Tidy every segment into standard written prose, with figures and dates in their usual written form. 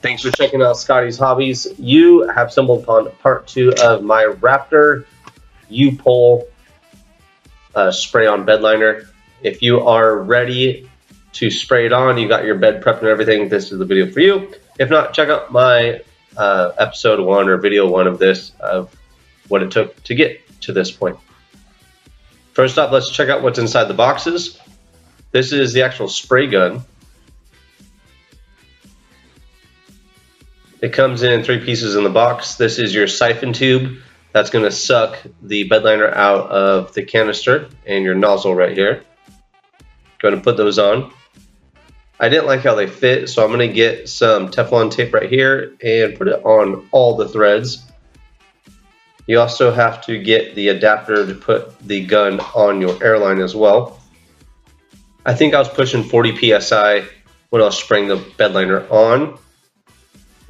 Thanks for checking out Scotty's Hobbies. You have stumbled upon part 2 of my Raptor U-pol spray-on bed liner. If you are ready to spray it on, you got your bed prepped and everything, this is the video for you. If not, check out my episode 1 or video 1 of this, of what it took to get to this point. First off, let's check out what's inside the boxes. This is the actual spray gun. It comes in 3 pieces in the box. This is your siphon tube that's going to suck the bed liner out of the canister, and your nozzle right here. Going to put those on. I didn't like how they fit, so I'm going to get some Teflon tape right here and put it on all the threads. You also have to get the adapter to put the gun on your airline as well. I think I was pushing 40 psi when I was spraying the bed liner on.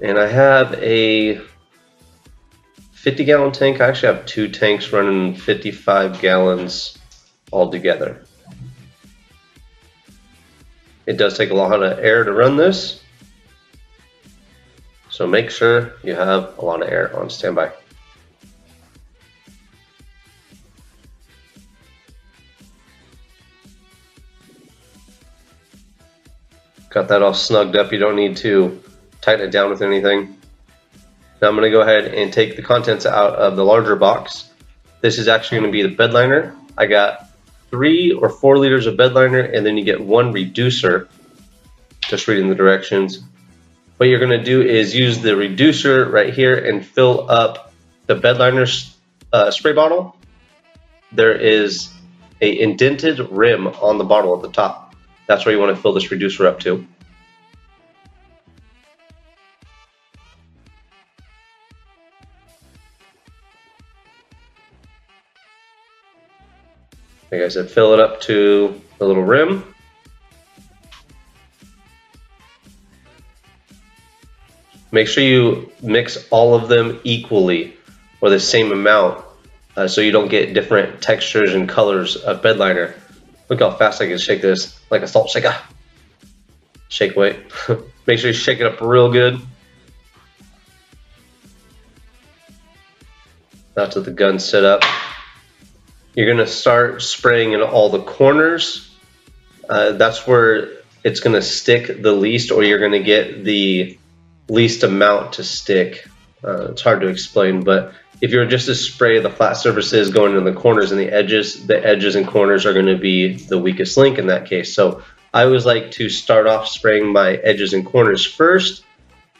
And I have a 50-gallon tank. I actually have 2 tanks running 55 gallons altogether. It does take a lot of air to run this, so make sure you have a lot of air on standby. Got that all snugged up. You don't need to tighten it down with anything. Now I'm going to go ahead and take the contents out of the larger box. This is actually going to be the bed liner. I got 3 or 4 liters of bed liner, and then you get 1 reducer. Just reading the directions. What you're going to do is use the reducer right here and fill up the bed liner spray bottle. There is a indented rim on the bottle at the top. That's where you want to fill this reducer up to. Like I said, fill it up to the little rim. Make sure you mix all of them equally, or the same amount, so you don't get different textures and colors of bed liner. Look how fast I can shake this, like a salt shaker. Shake weight. Make sure you shake it up real good. That's what the gun's set up. You're going to start spraying in all the corners. That's where it's going to stick the least, or you're going to get the least amount to stick. It's hard to explain, but if you're just to spray the flat surfaces going into the corners and the edges and corners are going to be the weakest link in that case. So I always like to start off spraying my edges and corners first,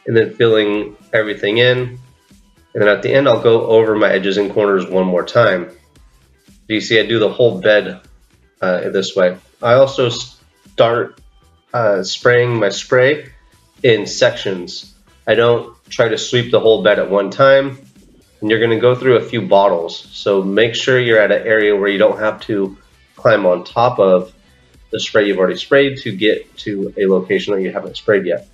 and then filling everything in. And then at the end, I'll go over my edges and corners one more time. You see, I do the whole bed this way. I also start spraying my spray in sections. I don't try to sweep the whole bed at one time. And you're going to go through a few bottles. So make sure you're at an area where you don't have to climb on top of the spray you've already sprayed to get to a location that you haven't sprayed yet.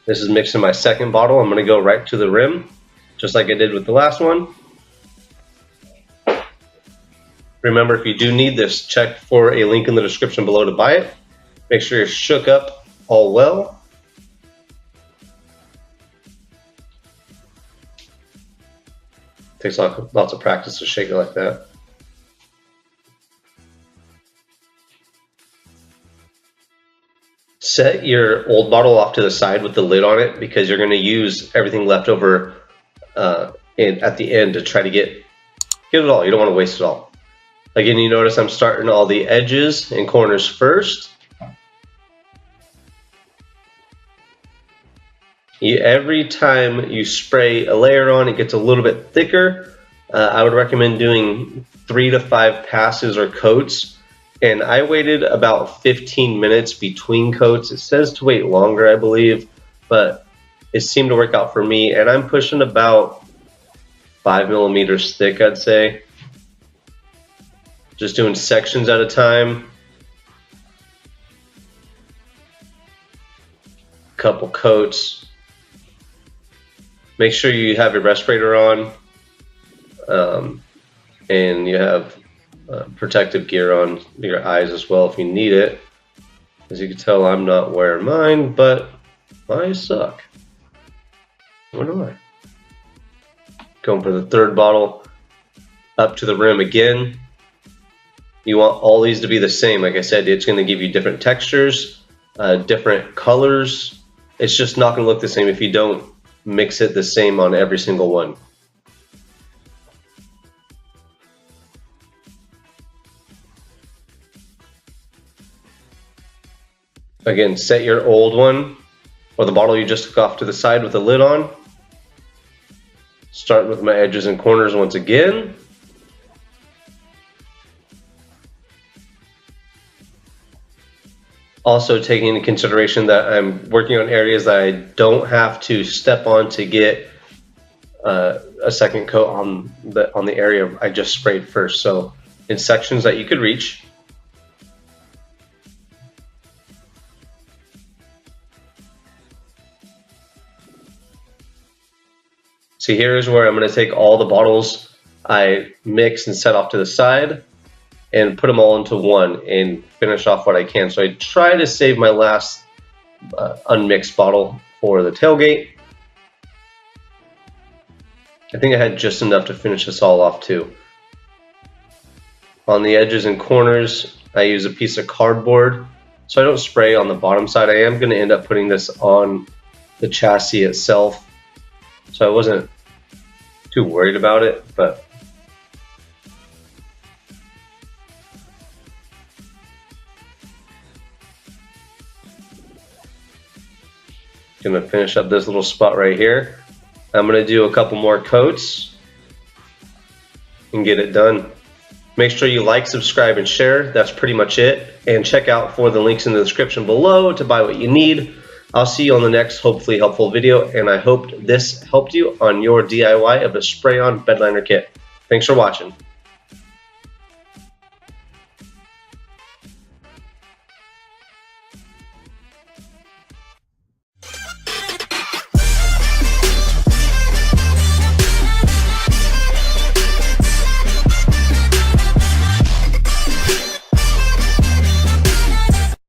This is mixing my second bottle. I'm going to go right to the rim, just like I did with the last one. Remember, if you do need this, check for a link in the description below to buy it. Make sure you're shook up all well. Takes lots of practice to shake it like that. Set your old bottle off to the side with the lid on it, because you're going to use everything left over at the end to try to get it all. You don't want to waste it all. Again, you notice I'm starting all the edges and corners first. Every time you spray a layer on, it gets a little bit thicker. I would recommend doing 3 to 5 passes or coats. And I waited about 15 minutes between coats. It says to wait longer, I believe, but it seemed to work out for me. And I'm pushing about 5 millimeters thick, I'd say. Just doing sections at a time. Couple coats. Make sure you have your respirator on, and you have protective gear on your eyes as well if you need it. As you can tell, I'm not wearing mine, but I suck. What do I? Going for the third bottle, up to the rim again. You want all these to be the same. Like I said, it's going to give you different textures, different colors. It's just not going to look the same if you don't mix it the same on every single one. Again, set your old one or the bottle you just took off to the side with the lid on. Start with my edges and corners once again. Also taking into consideration that I'm working on areas that I don't have to step on to get a second coat on the area I just sprayed first. So in sections that you could reach. See, here's where I'm going to take all the bottles I mix and set off to the side and put them all into one and finish off what I can. So I try to save my last unmixed bottle for the tailgate. I think I had just enough to finish this all off too. On the edges and corners, I use a piece of cardboard so I don't spray on the bottom side. I am going to end up putting this on the chassis itself, so I wasn't too worried about it, but gonna finish up this little spot right here. I'm gonna do a couple more coats and get it done. Make sure you like, subscribe, and share. That's pretty much it. And check out for the links in the description below to buy what you need. I'll see you on the next hopefully helpful video, and I hope this helped you on your DIY of a spray-on bed liner kit. Thanks for watching.